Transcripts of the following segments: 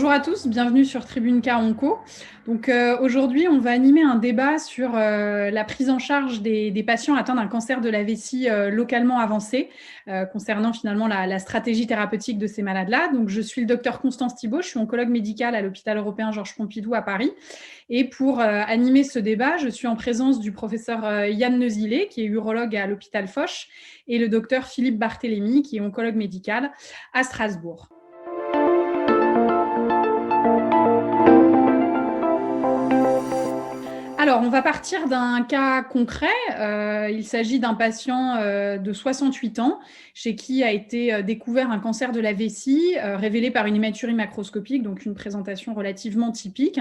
Bonjour à tous, bienvenue sur Tribune K Onco. Aujourd'hui, on va animer un débat sur la prise en charge des patients atteints d'un cancer de la vessie localement avancé, concernant finalement la stratégie thérapeutique de ces malades-là. Donc, je suis le docteur Constance Thibault, je suis oncologue médicale à l'hôpital européen Georges Pompidou à Paris. Et pour animer ce débat, je suis en présence du professeur Yann Neusillet, qui est urologue à l'hôpital Foch, et le docteur Philippe Barthélémy, qui est oncologue médical à Strasbourg. Alors, on va partir d'un cas concret. Il s'agit d'un patient de 68 ans chez qui a été découvert un cancer de la vessie révélé par une hématurie macroscopique, donc une présentation relativement typique.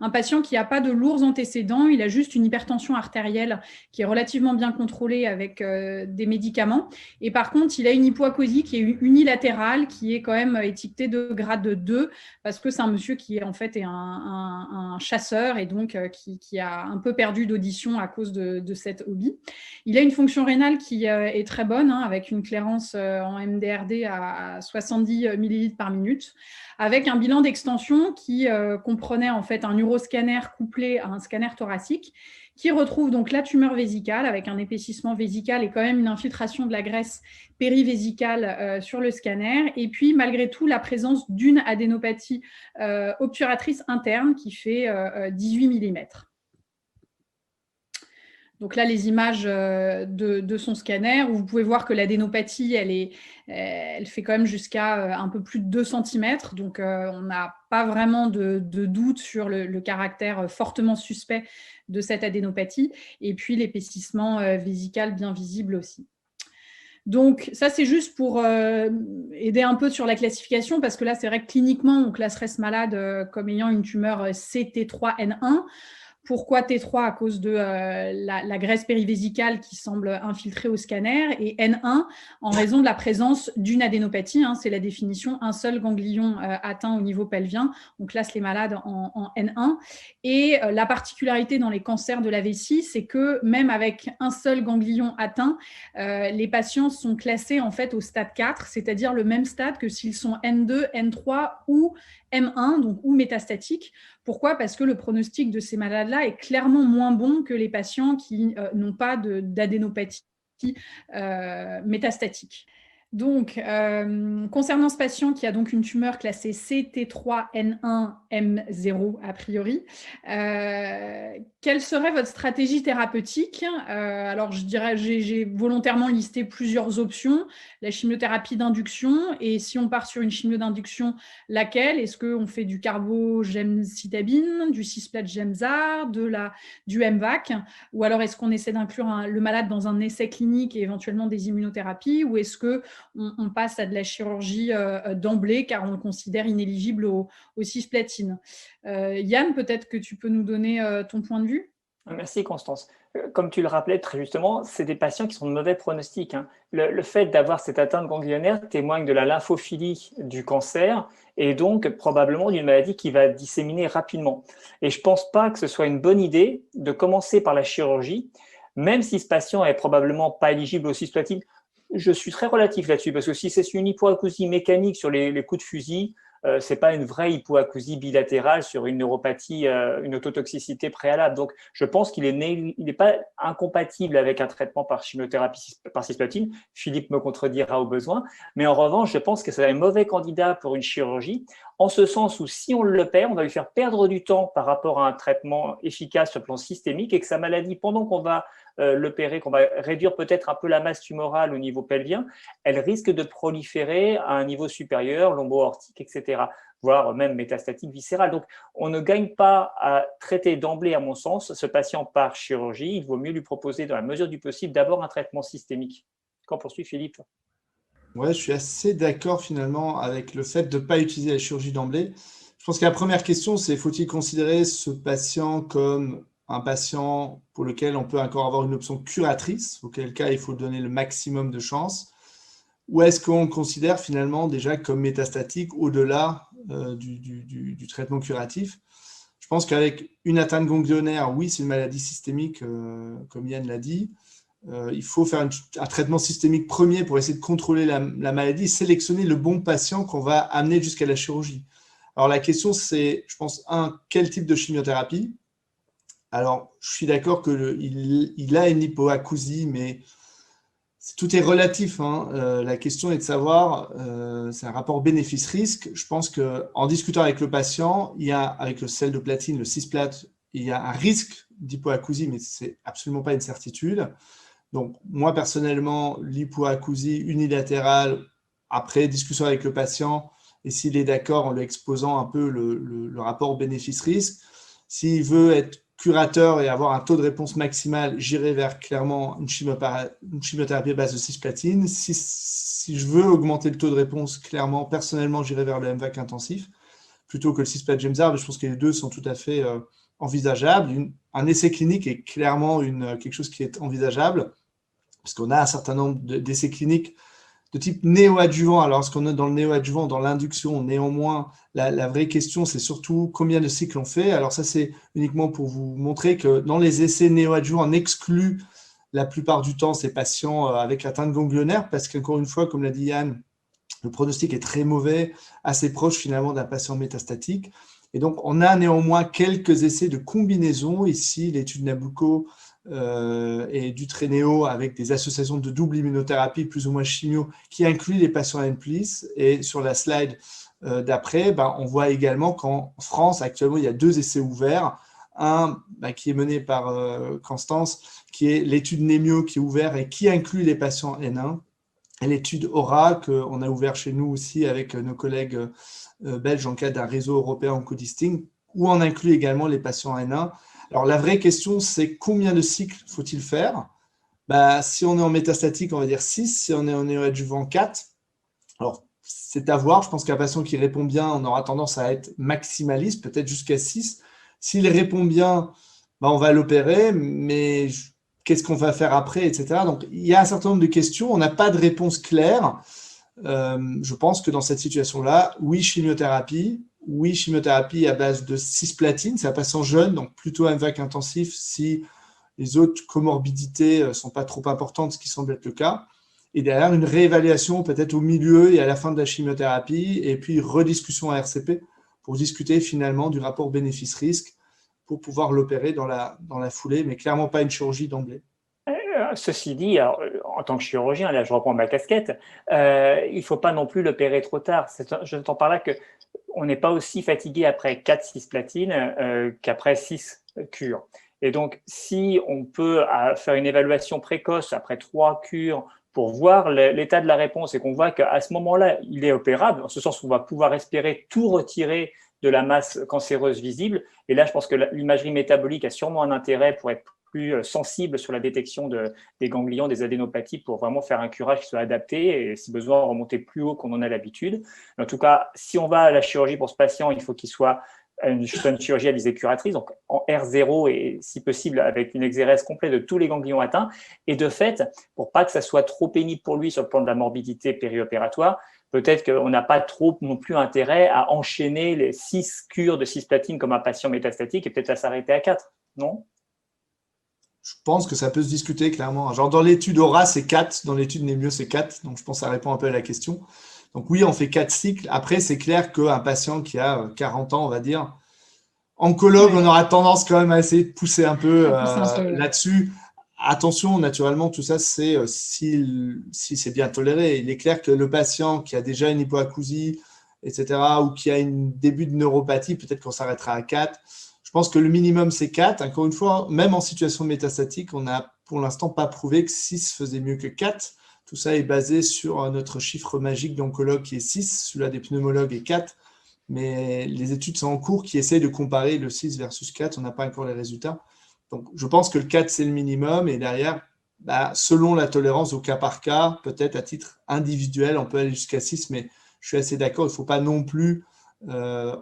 Un patient qui n'a pas de lourds antécédents, il a juste une hypertension artérielle qui est relativement bien contrôlée avec des médicaments. Et par contre, il a une hypoacousie qui est unilatérale, qui est quand même étiquetée de grade 2, parce que c'est un monsieur qui est en fait un chasseur et donc qui a un peu perdu d'audition à cause de cet hobby. Il a une fonction rénale qui est très bonne, avec une clairance en MDRD à 70 millilitres par minute, avec un bilan d'extension qui comprenait en fait un uroscanner couplé à un scanner thoracique, qui retrouve donc la tumeur vésicale avec un épaississement vésical et quand même une infiltration de la graisse périvésicale sur le scanner, et puis malgré tout la présence d'une adénopathie obturatrice interne qui fait 18 mm. Donc là, les images de son scanner, où vous pouvez voir que l'adénopathie, elle fait quand même jusqu'à un peu plus de 2 cm. Donc, on n'a pas vraiment de doute sur le caractère fortement suspect de cette adénopathie. Et puis, l'épaississement vésical bien visible aussi. Donc, ça, c'est juste pour aider un peu sur la classification, parce que là, c'est vrai que cliniquement, on classerait ce malade comme ayant une tumeur CT3N1. Pourquoi T3? À cause de la graisse périvésicale qui semble infiltrée au scanner, et N1 en raison de la présence d'une adénopathie. C'est la définition, un seul ganglion atteint au niveau pelvien. On classe les malades en N1. Et la particularité dans les cancers de la vessie, c'est que même avec un seul ganglion atteint, les patients sont classés en fait au stade 4, c'est-à-dire le même stade que s'ils sont N2, N3 ou M1, donc ou métastatiques. Pourquoi? Parce que le pronostic de ces malades-là est clairement moins bon que les patients qui n'ont pas d'adénopathie métastatique. Donc, concernant ce patient qui a donc une tumeur classée CT3N1M0 a priori, quelle serait votre stratégie thérapeutique? Alors, je dirais, j'ai volontairement listé plusieurs options. La chimiothérapie d'induction, et si on part sur une chimio d'induction, laquelle? Est-ce qu'on fait du carbogemcitabine, du cisplatin-gemzar, du MVAC, ou alors est-ce qu'on essaie d'inclure le malade dans un essai clinique et éventuellement des immunothérapies, ou est-ce que on passe à de la chirurgie d'emblée car on le considère inéligible au cisplatine? Yann, peut-être que tu peux nous donner ton point de vue? Merci Constance. Comme tu le rappelais très justement, c'est des patients qui sont de mauvais pronostics. Le fait d'avoir cette atteinte ganglionnaire témoigne de la lymphophilie du cancer et donc probablement d'une maladie qui va disséminer rapidement. Et je ne pense pas que ce soit une bonne idée de commencer par la chirurgie, même si ce patient est probablement pas éligible au cisplatine. Je suis très relatif là-dessus, parce que si c'est une hypoacousie mécanique sur les coups de fusil, ce n'est pas une vraie hypoacousie bilatérale sur une neuropathie, une autotoxicité préalable. Donc, je pense qu'il n'est pas incompatible avec un traitement par chimiothérapie par cisplatine. Philippe me contredira au besoin. Mais en revanche, je pense que c'est un mauvais candidat pour une chirurgie, en ce sens où si on le perd, on va lui faire perdre du temps par rapport à un traitement efficace sur le plan systémique, et que sa maladie, pendant qu'on va l'opérer, qu'on va réduire peut-être un peu la masse tumorale au niveau pelvien, elle risque de proliférer à un niveau supérieur, lombo-aortique, etc., voire même métastatique viscérale. Donc, on ne gagne pas à traiter d'emblée, à mon sens, ce patient par chirurgie. Il vaut mieux lui proposer, dans la mesure du possible, d'abord un traitement systémique. Qu'en poursuit Philippe? Ouais, je suis assez d'accord finalement avec le fait de ne pas utiliser la chirurgie d'emblée. Je pense que la première question, c'est faut-il considérer ce patient comme un patient pour lequel on peut encore avoir une option curatrice, auquel cas il faut donner le maximum de chance, ou est-ce qu'on le considère finalement déjà comme métastatique au-delà du traitement curatif? Je pense qu'avec une atteinte ganglionnaire, oui, c'est une maladie systémique, comme Yann l'a dit. Il faut faire un traitement systémique premier pour essayer de contrôler la maladie, sélectionner le bon patient qu'on va amener jusqu'à la chirurgie. Alors, la question, c'est, je pense, quel type de chimiothérapie? Alors, je suis d'accord qu'il a une hypoacousie, mais tout est relatif, hein. La question est de savoir, c'est un rapport bénéfice-risque. Je pense qu'en discutant avec le patient, avec le sel de platine, le cisplat, il y a un risque d'hypoacousie, mais ce n'est absolument pas une certitude. Donc, moi, personnellement, l'hypoacousie unilatérale, après discussion avec le patient, et s'il est d'accord en lui exposant un peu le rapport bénéfice-risque, s'il veut être curateur et avoir un taux de réponse maximal, j'irai vers clairement une chimiothérapie à base de cisplatine. Si je veux augmenter le taux de réponse, clairement, personnellement, j'irai vers le MVAC intensif plutôt que le cisplat Gemzar. Je pense que les deux sont tout à fait envisageables. Un essai clinique est clairement quelque chose qui est envisageable parce qu'on a un certain nombre d'essais cliniques de type néoadjuvant. Alors, ce qu'on a dans le néoadjuvant, dans l'induction, néanmoins, la vraie question, c'est surtout combien de cycles on fait. Alors, ça, c'est uniquement pour vous montrer que dans les essais néoadjuvants, on exclut la plupart du temps ces patients avec atteinte ganglionnaire, parce qu'encore une fois, comme l'a dit Yann, le pronostic est très mauvais, assez proche finalement d'un patient métastatique. Et donc, on a néanmoins quelques essais de combinaison. Ici, l'étude Nabucco et du Trénéo avec des associations de double immunothérapie, plus ou moins chimio, qui incluent les patients NPLIS. Et sur la slide d'après, on voit également qu'en France, actuellement, il y a 2 essais ouverts. Un qui est mené par Constance, qui est l'étude Nemio qui est ouvert et qui inclut les patients N1. Et l'étude Aura, qu'on a ouvert chez nous aussi avec nos collègues belges en cadre d'un réseau européen Oncodisting, où on inclut également les patients N1. Alors, la vraie question, c'est combien de cycles faut-il faire? Si on est en métastatique, on va dire 6. Si on est en néoadjuvant, 4. Alors, c'est à voir. Je pense qu'un patient qui répond bien, on aura tendance à être maximaliste, peut-être jusqu'à 6. S'il répond bien, on va l'opérer, mais qu'est-ce qu'on va faire après, etc. Donc, il y a un certain nombre de questions. On n'a pas de réponse claire. Je pense que dans cette situation-là, oui, chimiothérapie à base de cisplatine, c'est un patient jeune, donc plutôt un MVAC intensif si les autres comorbidités ne sont pas trop importantes, ce qui semble être le cas. Et derrière, une réévaluation peut-être au milieu et à la fin de la chimiothérapie, et puis rediscussion à RCP pour discuter finalement du rapport bénéfice-risque pour pouvoir l'opérer dans la foulée, mais clairement pas une chirurgie d'emblée. Ceci dit, alors, en tant que chirurgien, là je reprends ma casquette, il ne faut pas non plus l'opérer trop tard. J'entends par là qu'on n'est pas aussi fatigué après 4 cisplatines qu'après 6 cures. Et donc, si on peut faire une évaluation précoce après 3 cures pour voir l'état de la réponse et qu'on voit qu'à ce moment-là, il est opérable, en ce sens qu'on va pouvoir espérer tout retirer de la masse cancéreuse visible. Et là, je pense que l'imagerie métabolique a sûrement un intérêt pour être plus sensible sur la détection des ganglions, des adénopathies, pour vraiment faire un curage qui soit adapté et, si besoin, remonter plus haut qu'on en a l'habitude. En tout cas, si on va à la chirurgie pour ce patient, il faut qu'il soit une chirurgie à visée curatrice, donc en R0 et, si possible, avec une exérèse complète de tous les ganglions atteints. Et de fait, pour pas que ça soit trop pénible pour lui sur le plan de la morbidité périopératoire, peut-être qu'on n'a pas trop non plus intérêt à enchaîner les 6 cures de cisplatine comme un patient métastatique et peut-être à s'arrêter à 4, non? Je pense que ça peut se discuter clairement. Genre dans l'étude Aura, c'est 4, dans l'étude Nemio, c'est 4. Donc je pense que ça répond un peu à la question. Donc oui, on fait 4 cycles. Après, c'est clair qu'un patient qui a 40 ans, on va dire, oncologue, on aura tendance quand même à essayer de pousser un peu là-dessus. Attention, naturellement, tout ça, c'est si c'est bien toléré. Il est clair que le patient qui a déjà une hypoacousie, etc., ou qui a un début de neuropathie, peut-être qu'on s'arrêtera à 4. Je pense que le minimum, c'est 4. Encore une fois, même en situation métastatique, on n'a pour l'instant pas prouvé que 6 faisait mieux que 4. Tout ça est basé sur notre chiffre magique d'oncologue qui est 6, celui-là des pneumologues est 4. Mais les études sont en cours qui essayent de comparer le 6 versus 4. On n'a pas encore les résultats. Donc, je pense que le 4, c'est le minimum. Et derrière, selon la tolérance au cas par cas, peut-être à titre individuel, on peut aller jusqu'à 6. Mais je suis assez d'accord, il ne faut pas non plus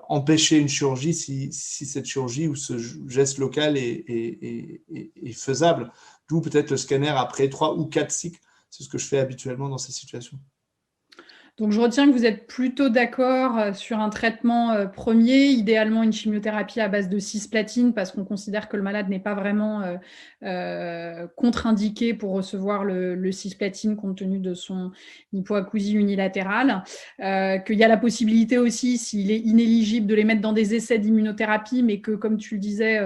empêcher une chirurgie si cette chirurgie ou ce geste local est faisable. D'où peut-être le scanner après 3 ou 4 cycles. C'est ce que je fais habituellement dans ces situations. Donc, je retiens que vous êtes plutôt d'accord sur un traitement premier, idéalement une chimiothérapie à base de cisplatine, parce qu'on considère que le malade n'est pas vraiment contre-indiqué pour recevoir le cisplatine compte tenu de son hypoacousie unilatérale. Qu'il y a la possibilité aussi, s'il est inéligible, de les mettre dans des essais d'immunothérapie, mais que, comme tu le disais,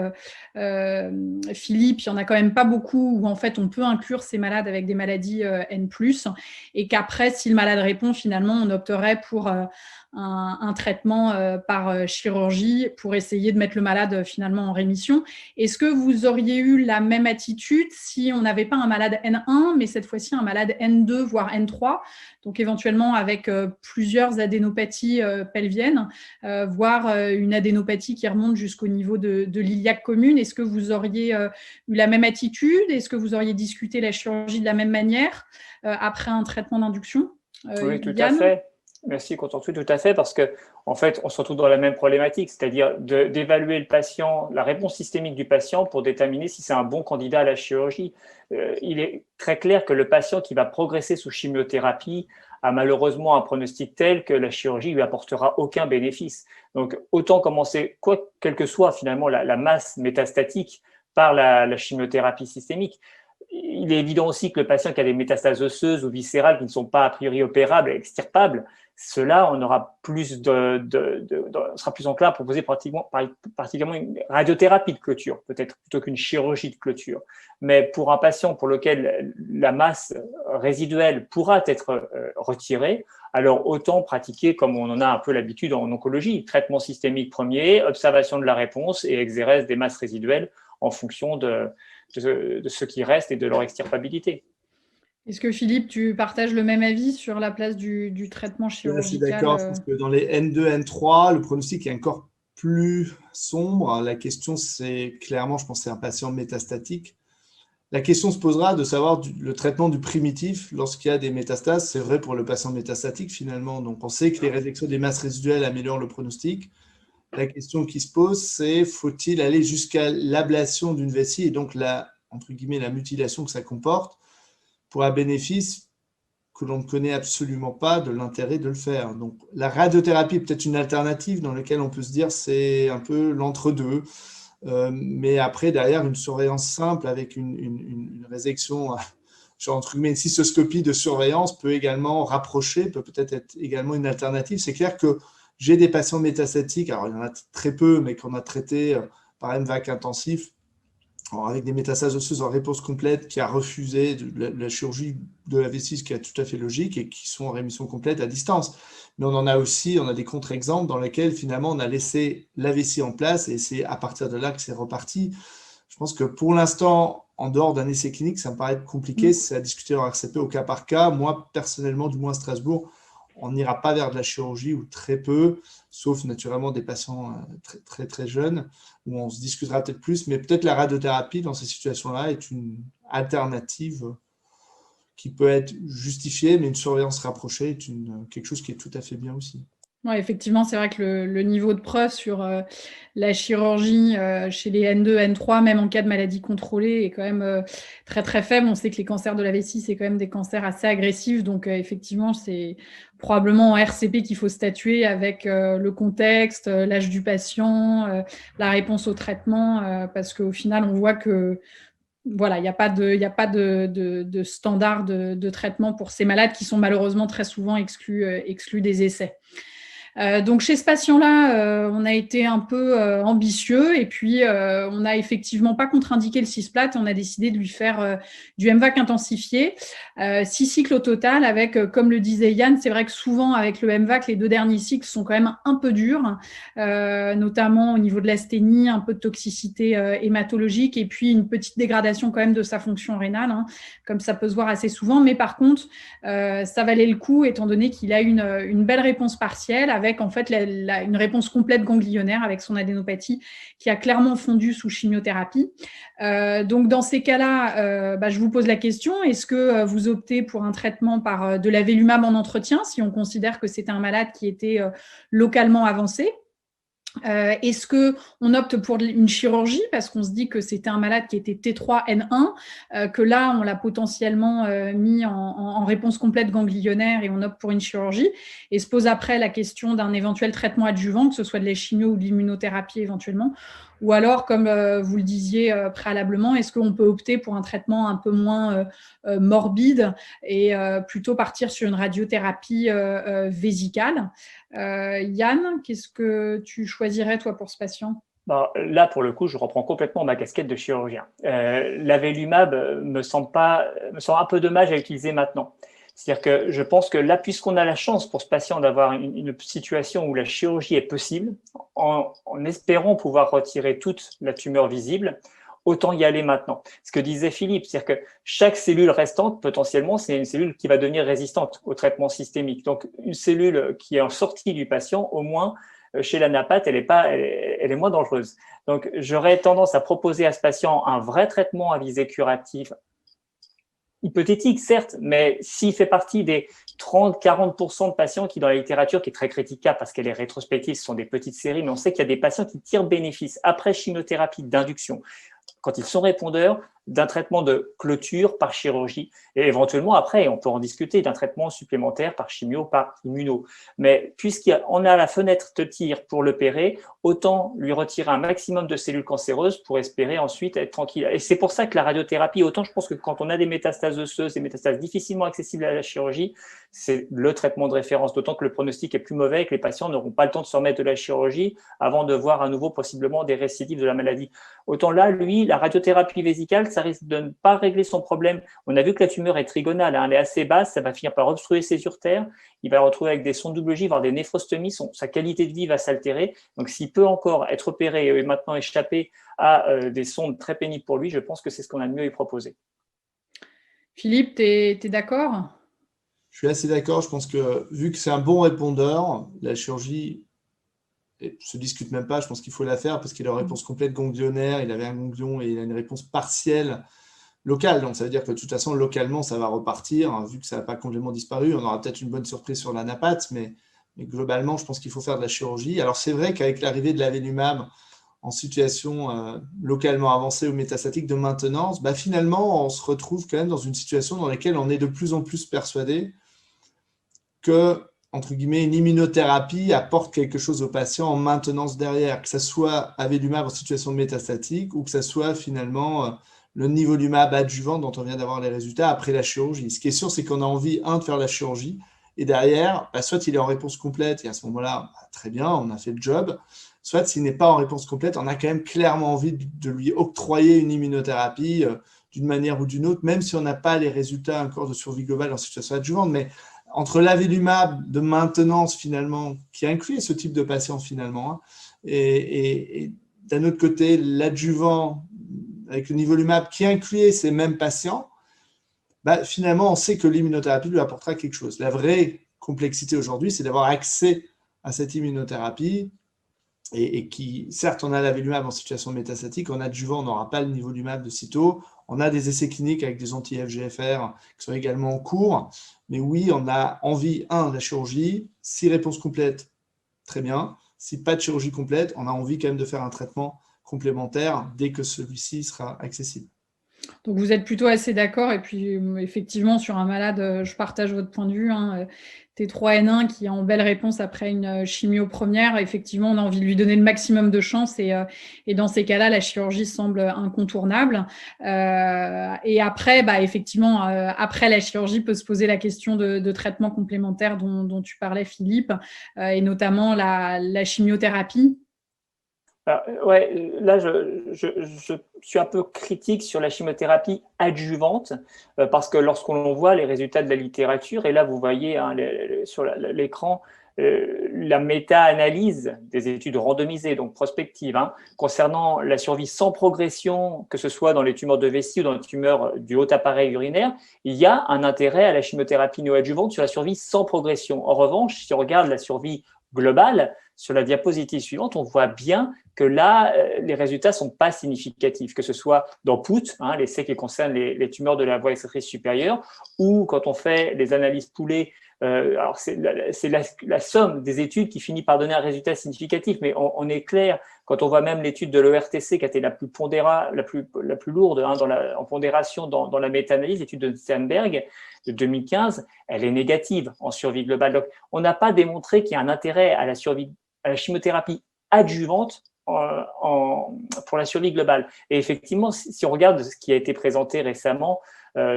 Philippe, il n'y en a quand même pas beaucoup où en fait on peut inclure ces malades avec des maladies N+, et qu'après, si le malade répond, finalement, on opterait pour un traitement par chirurgie pour essayer de mettre le malade finalement en rémission. Est-ce que vous auriez eu la même attitude si on n'avait pas un malade N1, mais cette fois-ci un malade N2, voire N3, donc éventuellement avec plusieurs adénopathies pelviennes, voire une adénopathie qui remonte jusqu'au niveau de l'iliaque commune? Est-ce que vous auriez eu la même attitude? Est-ce que vous auriez discuté la chirurgie de la même manière après un traitement d'induction? Oui, tout à fait. Merci, Contentu, tout à fait, parce que en fait, on se retrouve dans la même problématique, c'est-à-dire d'évaluer le patient, la réponse systémique du patient pour déterminer si c'est un bon candidat à la chirurgie. Il est très clair que le patient qui va progresser sous chimiothérapie a malheureusement un pronostic tel que la chirurgie lui apportera aucun bénéfice. Donc, autant commencer, quelle que soit finalement la masse métastatique, par la chimiothérapie systémique. Il est évident aussi que le patient qui a des métastases osseuses ou viscérales qui ne sont pas a priori opérables et extirpables, cela, on aura plus sera plus enclin à proposer particulièrement une radiothérapie de clôture, peut-être plutôt qu'une chirurgie de clôture. Mais pour un patient pour lequel la masse résiduelle pourra être retirée, alors autant pratiquer comme on en a un peu l'habitude en oncologie, traitement systémique premier, observation de la réponse et exérèse des masses résiduelles en fonction de ce qui reste et de leur extirpabilité. Est-ce que Philippe, tu partages le même avis sur la place du traitement chirurgical? Je suis d'accord, je pense que dans les N2, N3, le pronostic est encore plus sombre. La question, c'est clairement, je pense, c'est un patient métastatique. La question se posera de savoir le traitement du primitif lorsqu'il y a des métastases. C'est vrai pour le patient métastatique finalement. Donc, on sait que les résections des masses résiduelles améliorent le pronostic. La question qui se pose, c'est faut-il aller jusqu'à l'ablation d'une vessie et donc entre guillemets, la mutilation que ça comporte pour un bénéfice que l'on ne connaît absolument pas de l'intérêt de le faire. Donc, la radiothérapie est peut-être une alternative dans laquelle on peut se dire c'est un peu l'entre-deux. Mais après, derrière, une surveillance simple avec une résection, genre entre guillemets, une cystoscopie de surveillance peut également rapprocher, peut-être être également une alternative. C'est clair que j'ai des patients métastatiques, alors il y en a très peu, mais qu'on a traités par MVAC intensif, avec des métastases osseuses en réponse complète, qui a refusé la chirurgie de la vessie, ce qui est tout à fait logique, et qui sont en rémission complète à distance. Mais on en a aussi, on a des contre-exemples dans lesquels finalement on a laissé la vessie en place et c'est à partir de là que c'est reparti. Je pense que pour l'instant, en dehors d'un essai clinique, ça me paraît compliqué, c'est à discuter en RCP au cas par cas. Moi, personnellement, du moins à Strasbourg, on n'ira pas vers de la chirurgie ou très peu, sauf naturellement des patients très, très, très jeunes, où on se discutera peut-être plus, mais peut-être la radiothérapie dans ces situations-là est une alternative qui peut être justifiée, mais une surveillance rapprochée est quelque chose qui est tout à fait bien aussi. Ouais, effectivement, c'est vrai que le niveau de preuve sur la chirurgie chez les N2, N3, même en cas de maladie contrôlée, est quand même très très faible. On sait que les cancers de la vessie, c'est quand même des cancers assez agressifs. Donc effectivement, c'est probablement en RCP qu'il faut statuer avec le contexte, l'âge du patient, la réponse au traitement, parce qu'au final, on voit que voilà, il n'y a pas de standard de traitement pour ces malades qui sont malheureusement très souvent exclus des essais. Donc chez ce patient-là, on a été un peu ambitieux et puis on n'a effectivement pas contre-indiqué le cisplat. On a décidé de lui faire du MVAC intensifié, 6 cycles au total avec, comme le disait Yann, c'est vrai que souvent avec le MVAC, les 2 derniers cycles sont quand même un peu durs, notamment au niveau de l'asthénie, un peu de toxicité hématologique et puis une petite dégradation quand même de sa fonction rénale, hein, comme ça peut se voir assez souvent. Mais par contre, ça valait le coup étant donné qu'il a une belle réponse partielle avec en fait une réponse complète ganglionnaire avec son adénopathie qui a clairement fondu sous chimiothérapie. Donc dans ces cas-là, je vous pose la question, est-ce que vous optez pour un traitement par de l'avélumab en entretien si on considère que c'était un malade qui était localement avancé? Est-ce qu'on opte pour une chirurgie parce qu'on se dit que c'était un malade qui était T3N1, que là, on l'a potentiellement mis en réponse complète ganglionnaire et on opte pour une chirurgie, et se pose après la question d'un éventuel traitement adjuvant, que ce soit de la chimio ou de l'immunothérapie éventuellement, ou alors, comme vous le disiez préalablement, est-ce qu'on peut opter pour un traitement un peu moins morbide et plutôt partir sur une radiothérapie vésicale? Yann, qu'est-ce que tu choisirais, toi, pour ce patient? Là, pour le coup, je reprends complètement ma casquette de chirurgien. L'avelumab me semble un peu dommage à utiliser maintenant. C'est-à-dire que je pense que là, puisqu'on a la chance pour ce patient d'avoir une situation où la chirurgie est possible, en espérant pouvoir retirer toute la tumeur visible, autant y aller maintenant. Ce que disait Philippe, c'est-à-dire que chaque cellule restante, potentiellement, c'est une cellule qui va devenir résistante au traitement systémique. Donc, une cellule qui est en sortie du patient, au moins, chez la napate, elle est moins dangereuse. Donc, j'aurais tendance à proposer à ce patient un vrai traitement à visée curative, hypothétique, certes, mais s'il fait partie des 30-40% de patients qui, dans la littérature, qui est très critiquable parce qu'elle est rétrospective, ce sont des petites séries, mais on sait qu'il y a des patients qui tirent bénéfice après chimiothérapie d'induction, quand ils sont répondeurs, d'un traitement de clôture par chirurgie, et éventuellement après, on peut en discuter d'un traitement supplémentaire par chimio, par immuno. Mais puisqu'on a la fenêtre de tir pour l'opérer, autant lui retirer un maximum de cellules cancéreuses pour espérer ensuite être tranquille. Et c'est pour ça que la radiothérapie, autant je pense que quand on a des métastases osseuses, des métastases difficilement accessibles à la chirurgie, c'est le traitement de référence, d'autant que le pronostic est plus mauvais et que les patients n'auront pas le temps de se remettre de la chirurgie avant de voir à nouveau possiblement des récidives de la maladie. Autant là, lui, la radiothérapie vésicale, ça risque de ne pas régler son problème. On a vu que la tumeur est trigonale, elle est assez basse, ça va finir par obstruer ses urtères, il va retrouver avec des sondes double J, voire des néphrostomies, sa qualité de vie va s'altérer. Donc, s'il peut encore être opéré et maintenant échapper à des sondes très pénibles pour lui, je pense que c'est ce qu'on a de mieux à lui proposer. Philippe, tu es d'accord? Je suis assez d'accord. Je pense que vu que c'est un bon répondeur, la chirurgie ne se discute même pas. Je pense qu'il faut la faire parce qu'il a une réponse complète ganglionnaire, il avait un ganglion et il a une réponse partielle locale. Donc, ça veut dire que de toute façon, localement, ça va repartir. Vu que ça n'a pas complètement disparu, on aura peut-être une bonne surprise sur la napate, mais globalement, je pense qu'il faut faire de la chirurgie. Alors, c'est vrai qu'avec l'arrivée de l'avelumab en situation localement avancée ou métastatique de maintenance, finalement, on se retrouve quand même dans une situation dans laquelle on est de plus en plus persuadé que, entre guillemets, une immunothérapie apporte quelque chose au patient en maintenance derrière, que ce soit avelumab en situation métastatique ou que ce soit finalement le nivolumab adjuvant dont on vient d'avoir les résultats après la chirurgie. Ce qui est sûr, c'est qu'on a envie, de faire la chirurgie, et derrière, soit il est en réponse complète, et à ce moment-là, très bien, on a fait le job, soit s'il n'est pas en réponse complète, on a quand même clairement envie de lui octroyer une immunothérapie d'une manière ou d'une autre, même si on n'a pas les résultats encore de survie globale en situation adjuvante. Mais entre l'avelumab de maintenance, finalement, qui inclut ce type de patient, finalement, et d'un autre côté, l'adjuvant avec le nivolumab qui inclut ces mêmes patients, finalement, on sait que l'immunothérapie lui apportera quelque chose. La vraie complexité aujourd'hui, c'est d'avoir accès à cette immunothérapie et qui, certes, on a l'avelumab en situation métastatique, en adjuvant, on n'aura pas le nivolumab de sitôt. On a des essais cliniques avec des anti-FGFR qui sont également en cours. Mais oui, on a envie, de la chirurgie. Si réponse complète, très bien. Si pas de chirurgie complète, on a envie quand même de faire un traitement complémentaire dès que celui-ci sera accessible. Donc, vous êtes plutôt assez d'accord. Et puis, effectivement, sur un malade, je partage votre point de vue, T3N1 qui est en belle réponse après une chimio première. Effectivement, on a envie de lui donner le maximum de chance. Et dans ces cas-là, la chirurgie semble incontournable. Et après, effectivement, après la chirurgie, peut se poser la question de traitement complémentaire dont tu parlais, Philippe, et notamment la chimiothérapie. Ouais, là, je suis un peu critique sur la chimiothérapie adjuvante parce que lorsqu'on voit les résultats de la littérature, et là, vous voyez sur l'écran la méta-analyse des études randomisées, donc prospectives, concernant la survie sans progression, que ce soit dans les tumeurs de vessie ou dans les tumeurs du haut appareil urinaire, il y a un intérêt à la chimiothérapie néoadjuvante sur la survie sans progression. En revanche, si on regarde la survie globale, sur la diapositive suivante, on voit bien que là, les résultats ne sont pas significatifs, que ce soit dans POUT, l'essai qui concerne les tumeurs de la voie excrétrice supérieure, ou quand on fait les analyses poolées Alors c'est la somme des études qui finit par donner un résultat significatif, mais on est clair, quand on voit même l'étude de l'ERTC qui a été la plus lourde en pondération dans la méta-analyse, l'étude de Sternberg de 2015, elle est négative en survie globale. Donc, on n'a pas démontré qu'il y a un intérêt à la chimiothérapie adjuvante pour la survie globale. Et effectivement, si on regarde ce qui a été présenté récemment,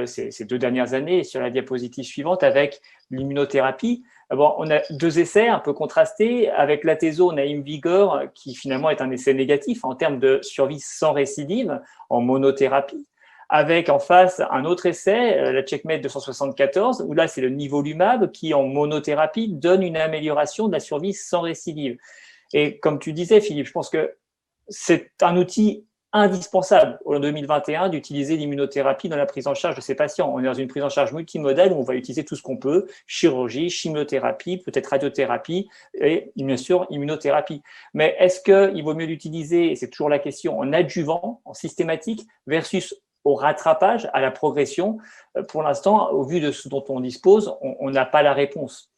ces 2 dernières années, sur la diapositive suivante, avec l'immunothérapie, on a 2 essais un peu contrastés. Avec l'Atezo, on a IMvigor, qui finalement est un essai négatif en termes de survie sans récidive en monothérapie. Avec en face un autre essai, la CheckMate 274, où là c'est le nivolumab qui en monothérapie donne une amélioration de la survie sans récidive. Et comme tu disais, Philippe, je pense que c'est un outil indispensable en 2021 d'utiliser l'immunothérapie dans la prise en charge de ces patients. On est dans une prise en charge multimodale où on va utiliser tout ce qu'on peut, chirurgie, chimiothérapie, peut-être radiothérapie et bien sûr immunothérapie. Mais est-ce qu'il vaut mieux l'utiliser, et c'est toujours la question, en adjuvant, en systématique, versus au rattrapage, à la progression? Pour l'instant, au vu de ce dont on dispose, on n'a pas la réponse.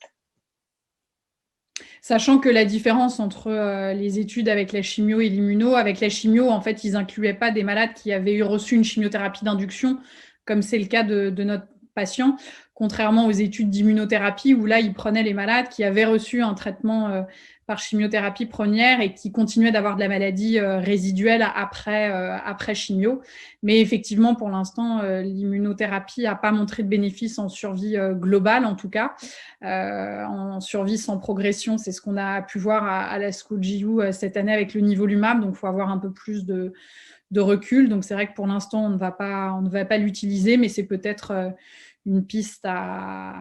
Sachant que la différence entre les études avec la chimio et l'immuno, avec la chimio, en fait, ils n'incluaient pas des malades qui avaient reçu une chimiothérapie d'induction, comme c'est le cas de notre patient, contrairement aux études d'immunothérapie où là, ils prenaient les malades qui avaient reçu un traitement par chimiothérapie première et qui continuaient d'avoir de la maladie résiduelle après chimio. Mais effectivement, pour l'instant, l'immunothérapie n'a pas montré de bénéfice en survie globale, en tout cas. En survie sans progression, c'est ce qu'on a pu voir à l'ASCO GU cette année avec le nivolumab, donc il faut avoir un peu plus de recul. Donc c'est vrai que pour l'instant, on ne va pas l'utiliser, mais c'est peut-être une piste à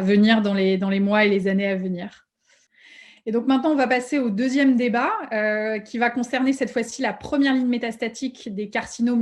venir dans les mois et les années à venir. Et donc maintenant, on va passer au deuxième débat qui va concerner cette fois-ci la première ligne métastatique des carcinomes